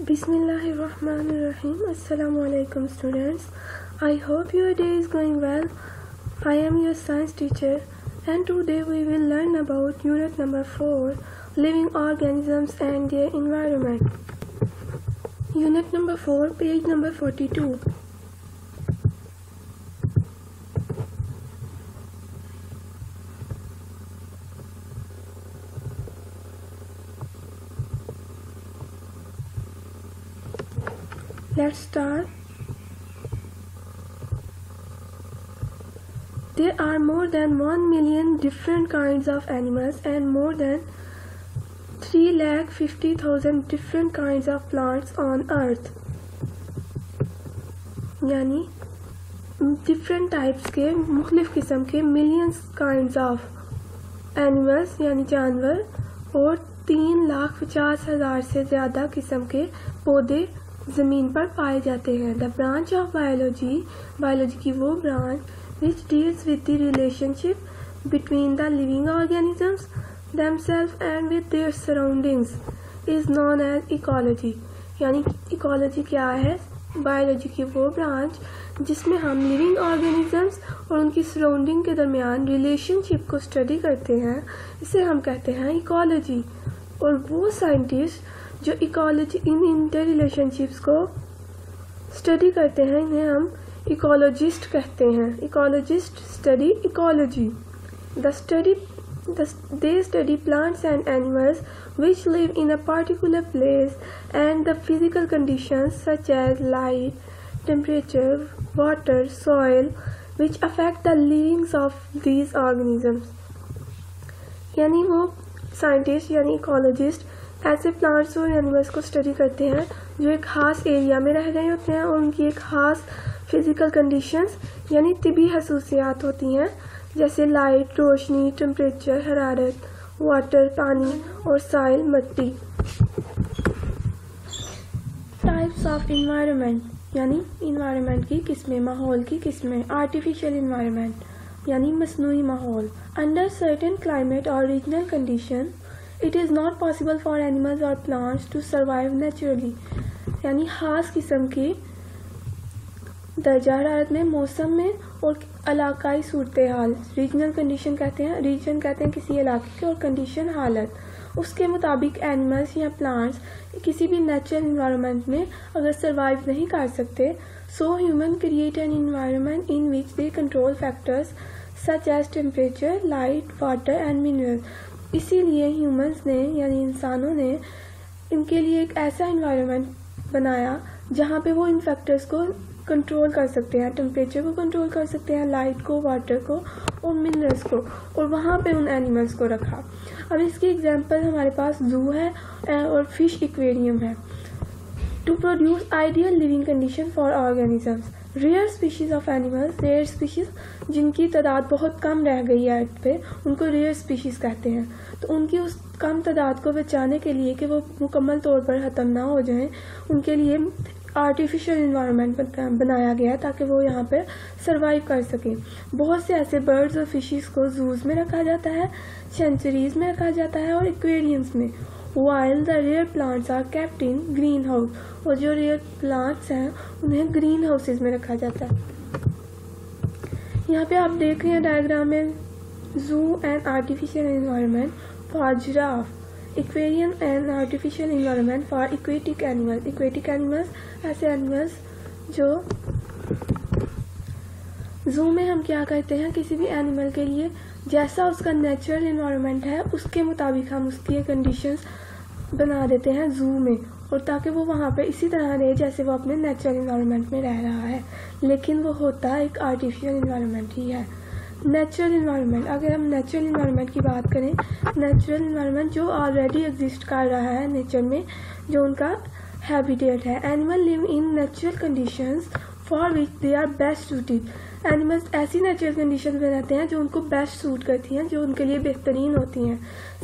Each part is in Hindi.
Bismillahirrahmanirrahim. Assalamu alaikum students. I hope your day is going well. I am your science teacher and today we will learn about unit number 4, living organisms and their environment. Unit number 4, page number 42. Let's start. There are more than 1 million different kinds of animals and more than 3,50,000 different kinds of plants on earth. यानी different types के मुख्तलिफ किस्म के millions kinds of animals यानी जानवर और 3,50,000 से ज़्यादा किस्म के पौधे ज़मीन पर पाए जाते हैं. द ब्रांच ऑफ बायोलॉजी की वो branch which deals with the relationship between the living organisms themselves and with their surroundings is known as ecology. यानी इकोलॉजी क्या है? बायोलॉजी की वो ब्रांच जिसमें हम लिविंग ऑर्गेनिजम्स और उनकी सराउंडिंग के दरमियान रिलेशनशिप को स्टडी करते हैं, इसे हम कहते हैं इकोलॉजी. और वो साइंटिस्ट जो इकोलॉजी इन इंटर रिलेशनशिप्स को स्टडी करते हैं इन्हें हम इकोलॉजिस्ट कहते हैं. Ecologist study ecology. They study plants and animals which live in a particular place and the physical conditions such as light, temperature, water, soil which affect the livings of these organisms. यानी वो साइंटिस्ट यानी इकोलॉजिस्ट ऐसे प्लांट्स और एनिमल्स को स्टडी करते हैं जो एक खास एरिया में रह रहे होते हैं और उनकी एक खास फिजिकल कंडीशंस यानी तिबी खसूसियात होती हैं, जैसे लाइट रोशनी, टेम्परेचर हरारत, वाटर पानी और सॉइल मिट्टी. टाइप्स ऑफ इन्वायरमेंट यानी इन्वायरमेंट की किस्में, माहौल की किस्में. आर्टिफिशियल इन्वायरमेंट यानी मसनूई माहौल. अंडर सर्टेन क्लाइमेट और regional condition it is not possible for animals और प्लांट्स टू सर्वाइव नेचुरली. यानी खास किस्म की दर्जा हरारत में, मौसम में और इलाकाई सूरत हाल. रीजनल कंडीशन कहते हैं, रीजन कहते हैं किसी इलाके की और कंडीशन हालत. उसके मुताबिक एनिमल्स या प्लांट्स किसी भी नेचुरल इन्वायरमेंट में अगर सर्वाइव नहीं कर सकते, so human create an environment in which they control factors such as temperature, light, water and mineral. इसीलिए ह्यूमंस ने यानी इंसानों ने इनके लिए एक ऐसा इन्वायरमेंट बनाया जहाँ पे वो इन फैक्टर्स को कंट्रोल कर सकते हैं. टेम्परेचर को कंट्रोल कर सकते हैं, लाइट को, वाटर को और मिनरल्स को, और वहाँ पे उन एनिमल्स को रखा. अब इसकी एग्जांपल हमारे पास जू है और फिश एक्वेरियम है. To produce ideal living condition for organisms. Rare species of animals, rare species जिनकी तादाद बहुत कम रह गई है अर्थ पे, उनको रेयर स्पीशीज कहते हैं. तो उनकी उस कम तादाद को बचाने के लिए कि वो मुकम्मल तौर पर ख़त्म ना हो जाएं, उनके लिए आर्टिफिशियल इन्वायरमेंट बनाया गया ताकि वो यहाँ पे सरवाइव कर सकें. बहुत से ऐसे बर्ड्स और फिशेस को जूज में रखा जाता है, सेंचुरीज में रखा जाता है और एक्वेरियम्स में. While the rare plants are kept in green house. और जो रेयर प्लांट्स हैं उन्हें ग्रीन हाउसेज में रखा जाता है. यहाँ पे आप देख रहे हैं डायग्राम में जू and artificial environment for giraffe, aquarium and artificial environment for aquatic animals. Aquatic animals ऐसे एनिमल्स जो जू में हम क्या करते हैं, किसी भी एनिमल के लिए जैसा उसका नेचुरल इन्वायरमेंट है उसके मुताबिक हम उसकी कंडीशंस बना देते हैं जू में, और ताकि वो वहाँ पे इसी तरह रहे जैसे वो अपने नेचुरल इन्वायरमेंट में रह रहा है. लेकिन वो होता एक आर्टिफिशियल इन्वायरमेंट ही है. नेचुरल इन्वायरमेंट, अगर हम नेचुरल इन्वायरमेंट की बात करें, नेचुरल इन्वायरमेंट जो ऑलरेडी एग्जिस्ट कर रहा है नेचर में, जो उनका हैबिटेट है. Animal live in natural conditions for which they are best suited. Animals ऐसी नेचुरल कंडीशन में रहते हैं जो उनको बेस्ट सूट करती हैं, जो उनके लिए बेहतरीन होती हैं.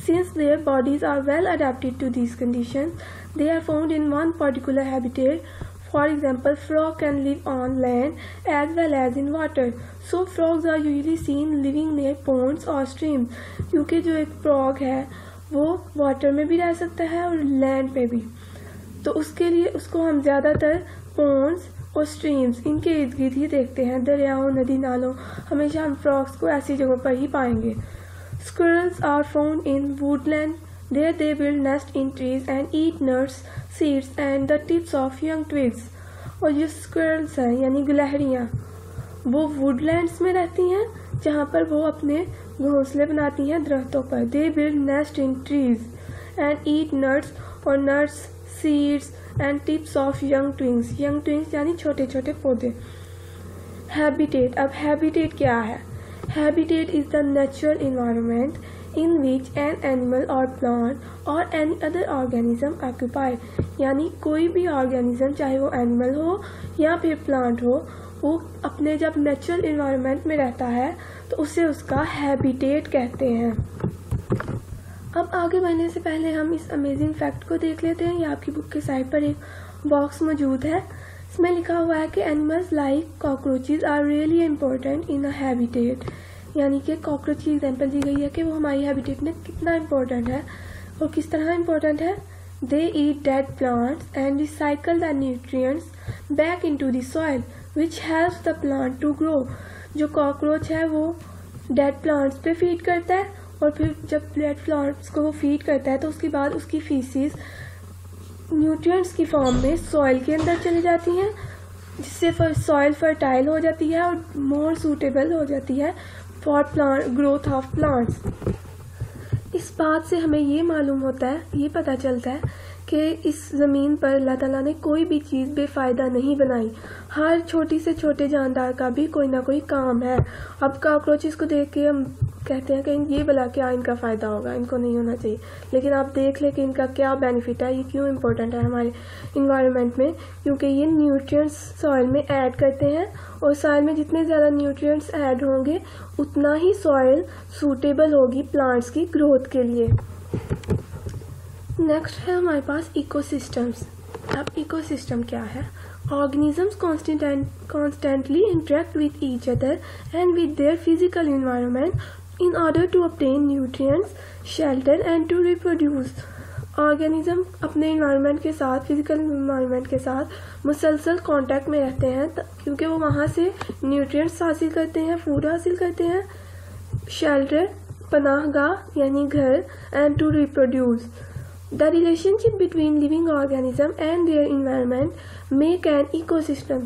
Since their bodies are well adapted to these condition, they are found in one particular habitat. For example, frog can live on land as well as in water. So frogs are usually seen living near ponds or streams. क्योंकि जो एक frog है वो वाटर में भी रह सकता है और लैंड पे भी. तो उसके लिए उसको हम ज़्यादातर पोन्स और स्ट्रीम्स इनके इर्द गिर्द ही देखते हैं, दरियाओं नदी नालों। हमेशा हम फ्रॉग्स को ऐसी जगहों पर ही पाएंगे। Squirrels are found in woodland, there they build nest in trees and eat nuts, seeds and the tips of young twigs. और ये स्क्विरल्स हैं यानी गिलहरियाँ, वो वुडलैंड्स में रहती हैं जहाँ पर वो अपने घोंसले बनाती हैं दरख्तों पर। They build nest in trees and eat nuts, और nuts, seeds and tips of young twigs. Young twigs यानी छोटे छोटे पौधे। हैबिटेट, अब हैबिटेट क्या है? Habitat is the natural environment in which an animal or plant or any other organism occupy, यानी कोई भी ऑर्गेनिज्म, चाहे वो एनिमल हो या फिर प्लांट हो, वो अपने जब नेचुरल इन्वायरमेंट में रहता है तो उसे उसका हैबिटेट कहते हैं। अब आगे बढ़ने से पहले हम इस अमेजिंग फैक्ट को देख लेते हैं। ये आपकी बुक के साइड पर एक बॉक्स मौजूद है, इसमें लिखा हुआ है कि animals like cockroaches are really important in a habitat, यानी कि कॉकरोच की एग्जाम्पल दी गई है कि वो हमारी हैबिटेट में कितना इम्पोर्टेंट है और किस तरह इम्पोर्टेंट है। They eat dead plants and recycle the nutrients back into the soil which helps the plant to grow. जो कॉकरोच है वो डेड प्लांट्स पे फीड करता है और फिर जब डेड प्लांट्स को वो फीड करता है तो उसके बाद उसकी फीसिस न्यूट्रिएंट्स की फॉर्म में सॉइल के अंदर चली जाती हैं, जिससे सॉइल फर्टाइल हो जाती है और मोर सूटेबल हो जाती है for plant growth of plants. इस बात से हमें ये मालूम होता है, ये पता चलता है कि इस ज़मीन पर अल्लाह ताला ने कोई भी चीज़ बेफ़ायदा नहीं बनाई। हर छोटी से छोटे जानदार का भी कोई ना कोई काम है। अब कॉकरोचेस को देख के हम कहते हैं कि ये भला क्या इनका फ़ायदा होगा, इनको नहीं होना चाहिए, लेकिन आप देख लें कि इनका क्या बेनिफिट है, ये क्यों इम्पोर्टेंट है हमारे इन्वायरमेंट में। क्योंकि ये न्यूट्रिएंट्स सॉइल में ऐड करते हैं और सॉइल में जितने ज़्यादा न्यूट्रिएंट्स ऐड होंगे उतना ही सॉइल सूटेबल होगी प्लांट्स की ग्रोथ के लिए। नेक्स्ट है हमारे पास इकोसिस्टम्स। अब इकोसिस्टम क्या है? Organisms constantly interact with each other and with their physical environment in order to obtain nutrients, shelter and to reproduce. Organism अपने इन्वायरमेंट के साथ, फिजिकल इन्वायरमेंट के साथ मुसलसल कांटेक्ट में रहते हैं क्योंकि वो वहाँ से न्यूट्रिएंट्स हासिल करते हैं, फूड हासिल करते हैं, शेल्टर पनाहगाह यानी घर, and to reproduce. The relationship between living organism and their environment make an ecosystem.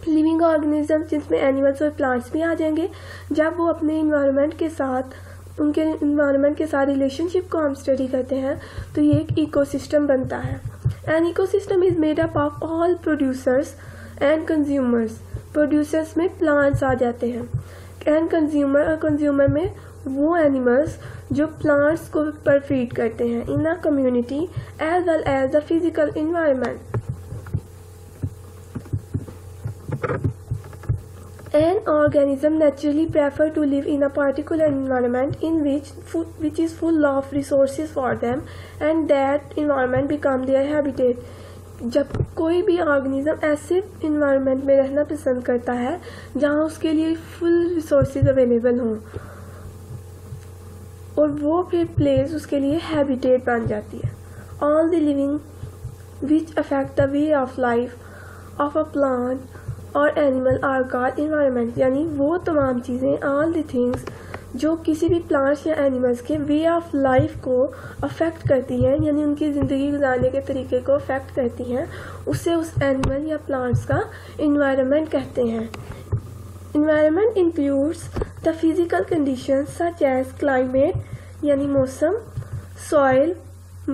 Living organism जिसमें एनिमल्स और प्लांट्स भी आ जाएंगे, जब वो अपने इन्वायरमेंट के साथ, उनके इन्वायरमेंट के साथ रिलेशनशिप को हम स्टडी करते हैं तो ये एक इकोसिस्टम बनता है। An ecosystem is made up of all producers and consumers. Producers में प्लांट्स आ जाते हैं, एंड कंज्यूमर, और कंज्यूमर में वो एनिमल्स जो प्लांट्स को पर फीड करते हैं in a community as well as the physical environment. An organism naturally prefer to live in a particular environment in which is full of resources for them, and that environment become their habitat. जब कोई भी ऑर्गेनिज्म ऐसे इन्वायरमेंट में रहना पसंद करता है जहाँ उसके लिए फुल रिसोर्सेज अवेलेबल हों, और वो फिर प्लेस उसके लिए हैबिटेट बन जाती है। All the living which affect the way of life of a plant और एनिमल आर कॉल्ड इन्वायरमेंट, यानी वो तमाम चीज़ें, ऑल द थिंग्स जो किसी भी प्लांट्स या एनिमल्स के वे ऑफ लाइफ को अफेक्ट करती हैं, यानी उनकी ज़िंदगी गुजारने के तरीके को अफेक्ट करती हैं, उससे उस एनिमल या प्लांट्स का इन्वायरमेंट कहते हैं। Environment includes the physical conditions such as climate यानी मौसम, सॉइल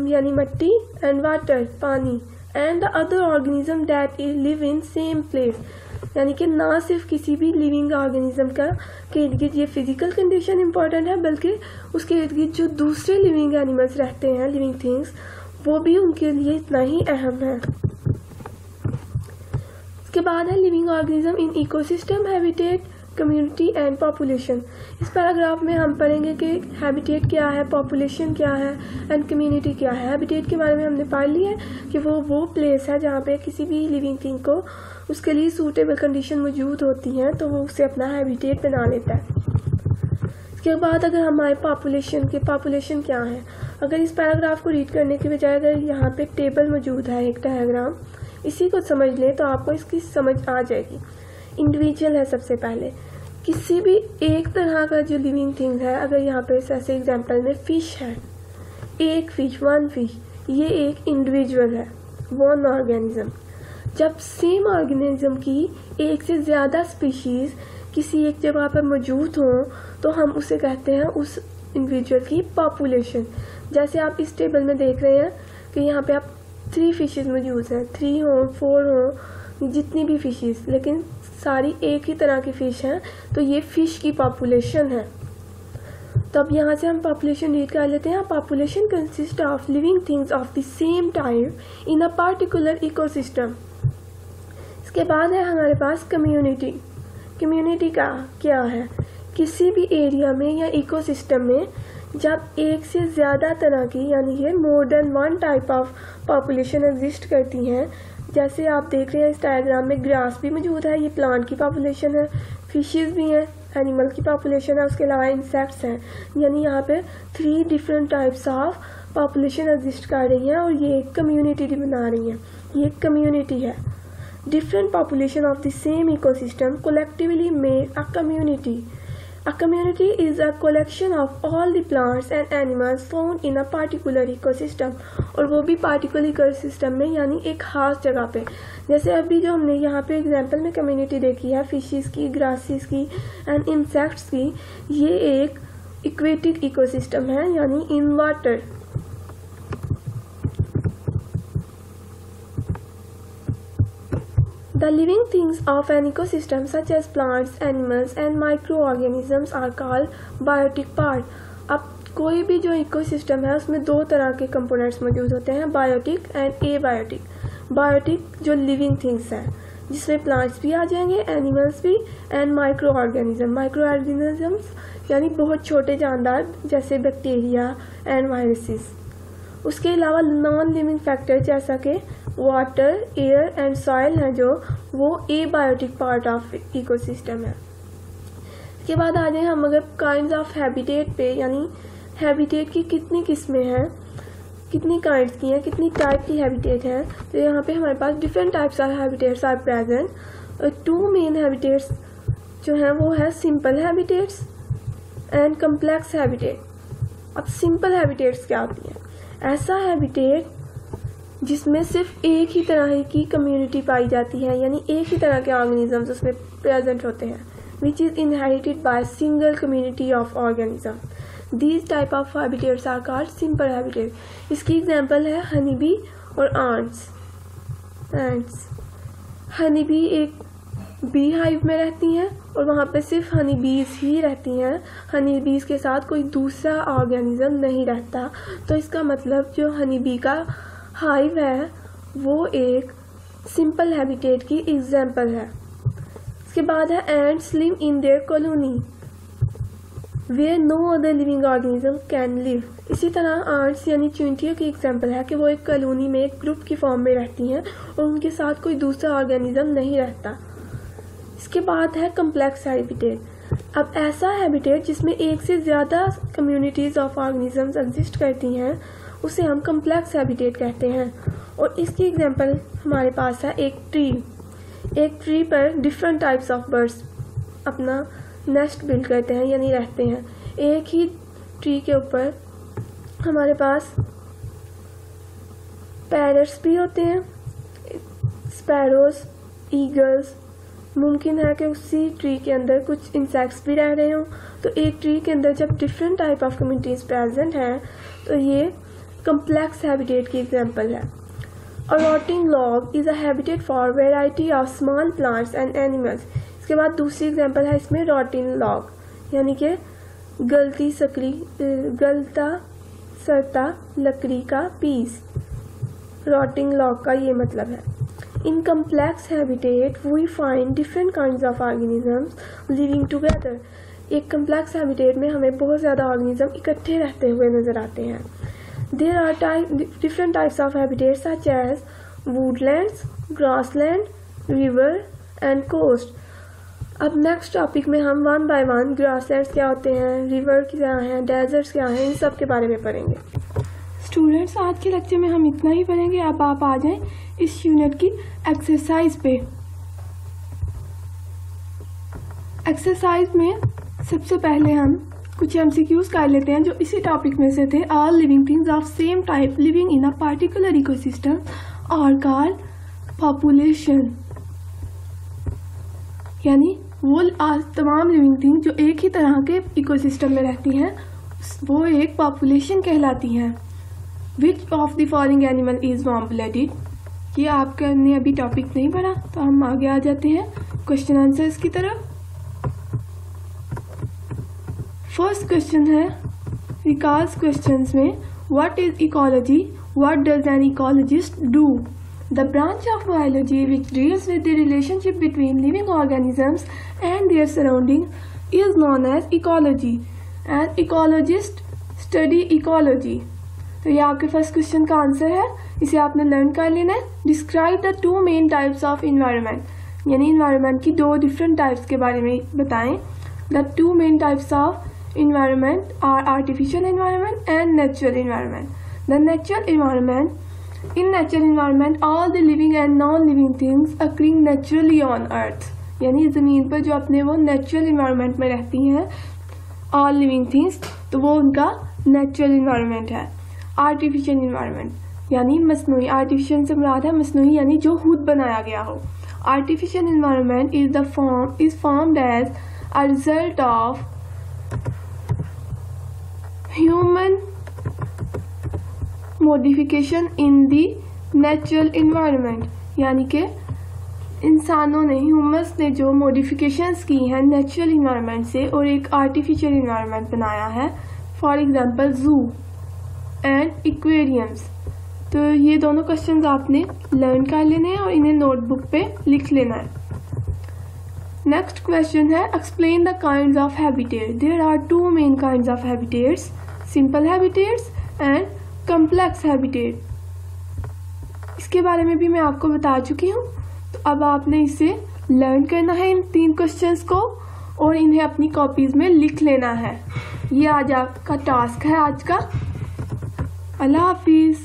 यानी मिट्टी, एंड वाटर पानी, and the other organism that live in same place, यानी कि ना सिर्फ किसी भी लिविंग ऑर्गेनिज्म का के इर्द गिर्द ये फिजिकल कंडीशन इम्पॉर्टेंट है, बल्कि उसके इर्द गिर्द जो दूसरे लिविंग एनिमल्स रहते हैं, लिविंग थिंग्स, वो भी उनके लिए इतना ही अहम है। इसके बाद है living organism in ecosystem, habitat, community and population. इस पैराग्राफ में हम पढ़ेंगे कि हैबिटेट क्या है, पॉपुलेशन क्या है एंड कम्युनिटी क्या है। हैबिटेट के बारे में हमने पढ़ लिया है कि वो प्लेस है जहाँ पे किसी भी लिविंग थिंग को उसके लिए सूटेबल कंडीशन मौजूद होती हैं तो वो उसे अपना हैबिटेट बना लेता है। इसके बाद अगर हमारे पॉपुलेशन क्या है, अगर इस पैराग्राफ को रीड करने के बजाय अगर यहाँ पे टेबल मौजूद है, एक डायग्राम, इसी को समझ लें तो आपको इसकी समझ आ जाएगी। इंडिविजुअल है सबसे पहले, किसी भी एक तरह का जो लिविंग थिंग है, अगर यहाँ पे ऐसे एग्जांपल में फिश है, एक फिश, वन फिश, ये एक इंडिविजुअल है, वन ऑर्गेनिज्म। जब सेम ऑर्गेनिज्म की एक से ज़्यादा स्पीशीज किसी एक जगह पर मौजूद हो तो हम उसे कहते हैं उस इंडिविजुअल की पॉपुलेशन। जैसे आप इस टेबल में देख रहे हैं कि यहाँ पे आप 3 फिशेज मौजूद हैं, 3 हो, 4 हो, जितनी भी फिशेज, लेकिन सारी एक ही तरह की फिश हैं, तो ये फिश की पॉपुलेशन है। तो अब यहाँ से हम पॉपुलेशन रीड कर लेते हैं। Population consist of living things of the same type in a particular ecosystem. इसके बाद है हमारे पास कम्युनिटी। कम्युनिटी का क्या है? किसी भी एरिया में या इकोसिस्टम में जब एक से ज़्यादा तरह की, यानी कि more than one type of population exist करती हैं, जैसे आप देख रहे हैं इस डायग्राम में ग्रास भी मौजूद है, ये प्लांट की पॉपुलेशन है, फिशेस भी हैं, एनिमल की पॉपुलेशन है, उसके अलावा इंसेक्ट्स हैं, यानी यहाँ पे 3 different types of population exist कर रही हैं और ये एक कम्युनिटी बना रही हैं। ये एक कम्युनिटी है। Different population of the same ecosystem collectively make a community. A community is a collection of all the plants and animals found in a particular ecosystem. और वो भी particular ecosystem में, यानी एक खास जगह पे। जैसे अभी जो हमने यहाँ पे एग्जाम्पल में कम्युनिटी देखी है फिशेस की, ग्रासेस की एंड इंसेक्ट्स की, ये एक इक्वेटिक इकोसिस्टम है, यानी in water. The living things of an ecosystem such as plants, animals and microorganisms are called biotic part. अब कोई भी जो इकोसिस्टम है उसमें 2 तरह के कंपोनेंट्स मौजूद होते हैं, बायोटिक एंड एबायोटिक। बायोटिक जो लिविंग थिंग्स हैं जिसमें प्लांट्स भी आ जाएंगे, एनिमल्स भी, and micro organism. Micro organisms यानी बहुत छोटे जानदार जैसे बैक्टीरिया एंड वायरसेस। उसके अलावा नॉन लिविंग फैक्टर जैसा कि वाटर, एयर एंड सॉइल है जो, वो एबायोटिक पार्ट ऑफ इकोसिस्टम है। इसके बाद आ जाए हम अगर काइंड्स ऑफ हैबिटेट पे, यानी हैबिटेट की कितनी किस्में हैं, कितनी काइंड्स की हैं, कितनी टाइप की हैबिटेट है, तो यहाँ पे हमारे पास different types of habitats are present. 2 main habitats जो हैं वो है simple habitats and complex habitat. अब सिंपल हैबिटेट्स क्या होती हैं? ऐसा हैबिटेट जिसमें सिर्फ एक ही तरह की कम्युनिटी पाई जाती है, यानी एक ही तरह के ऑर्गेनिजम्स उसमें प्रेजेंट होते हैं, which is inherited by single community of organism. These type of habitats are called simple habitat. इसकी एग्जांपल है हनी बी और आंट्स। हनी बी एक बी हाइव में रहती हैं और वहाँ पे सिर्फ हनी बीज ही रहती हैं, हनी बीज के साथ कोई दूसरा ऑर्गेनिज्म नहीं रहता। तो इसका मतलब जो हनी बी का हाइव है वो एक सिंपल हैबिटेट की एग्जांपल है। इसके बाद है ants live in their colony where no other living organism can live. इसी तरह आंट्स यानी चींटियों की एग्जांपल है कि वो एक कॉलोनी में एक ग्रुप की फॉर्म में रहती हैं और उनके साथ कोई दूसरा ऑर्गेनिज्म नहीं रहता। इसके बाद है कम्प्लेक्स हैबिटेट। अब ऐसा हैबिटेट जिसमें एक से ज़्यादा कम्युनिटीज ऑफ ऑर्गेनिजम्स एग्जिस्ट करती हैं उसे हम कम्प्लेक्स हैबिटेट कहते हैं। और इसकी एग्जांपल हमारे पास है एक ट्री। एक ट्री पर डिफरेंट टाइप्स ऑफ बर्ड्स अपना नेस्ट बिल्ड करते हैं, यानी रहते हैं। एक ही ट्री के ऊपर हमारे पास पैरट्स भी होते हैं, स्पैरोज, ईगल्स। मुमकिन है कि उसी ट्री के अंदर कुछ इंसेक्ट्स भी रह रहे हों। तो एक ट्री के अंदर जब different type of communities present हैं तो ये कम्प्लेक्स हैबिटेट की एग्जांपल है। A rotting log is a habitat for variety of small plants and animals। इसके बाद दूसरी एग्जांपल है इसमें rotting log, यानी कि गलता सड़ता लकड़ी का पीस। rotting log का ये मतलब है। In complex habitat we find different kinds of organisms living together। एक कम्प्लेक्स हैबिटेट में हमें बहुत ज़्यादा ऑर्गेनिज्म इकट्ठे रहते हुए नजर आते हैं। There are different types of habitats such as woodlands, grassland, river and coast। अब नेक्स्ट टॉपिक में हम 1 by 1 ग्रासलैंड्स क्या होते हैं, रिवर क्या हैं, डेजर्ट्स क्या हैं, इन सब के बारे में पढ़ेंगे। स्टूडेंट्स, आज के लेक्चर में हम इतना ही पढ़ेंगे। अब आप आ जाएं इस यूनिट की एक्सरसाइज पे। एक्सरसाइज में सबसे पहले हम कुछ एमसीक्यूज कर लेते हैं जो इसी टॉपिक में से थे। All living things of same type living in a particular ecosystem are called population. यानी वो तमाम लिविंग थिंग जो एक ही तरह के इकोसिस्टम में रहती हैं वो एक पॉपुलेशन कहलाती हैं। Which of the following animal is warm blooded? ये आपने अभी टॉपिक नहीं पढ़ा, तो हम आगे आ जाते हैं क्वेश्चन आंसर्स की तरफ। फर्स्ट क्वेश्चन है विकास क्वेश्चंस में, what is ecology? What does N ecologist do? The branch of biology which deals with the relationship between living organisms and their surroundings is known as ecology. An ecologist study ecology. तो ये आपके फर्स्ट क्वेश्चन का आंसर है, इसे आपने लर्न कर लेना है। Describe the two main types of environment, यानी इन्वायरमेंट की दो डिफरेंट टाइप्स के बारे में बताएं। The two main types of environment are artificial environment and natural environment. The natural environment, in natural environment all the living and non-living things occurring naturally on earth, यानी ज़मीन पर जो अपने वो नेचुरल इन्वायरमेंट में रहती हैं all living things, तो वो उनका नेचुरल इन्वायरमेंट है। आर्टिफिशियल इन्वायरमेंट यानी मसनूई, आर्टिफिशियल से मुराद है मसनूई यानी जो खुद बनाया गया हो। Artificial environment is formed as a result of human modification in the natural environment, यानी कि इंसानों ने, ह्यूमंस ने जो मॉडिफिकेशंस की हैं नेचुरल इन्वायरमेंट से और एक आर्टिफिशियल इन्वायरमेंट बनाया है। फॉर एग्जांपल जू एंड एक्वेरियम्स। तो ये दोनों क्वेश्चंस आपने लर्न कर लेने हैं और इन्हें नोटबुक पे लिख लेना है। नेक्स्ट क्वेश्चन है explain the kinds of habitat. There are two main kinds of habitats, simple habitats and complex habitat. इसके बारे में भी मैं आपको बता चुकी हूँ, तो अब आपने इसे लर्न करना है इन तीन क्वेश्चंस को और इन्हें अपनी कॉपीज में लिख लेना है। ये आज आपका टास्क है आज का। अल्लाह हाफिज।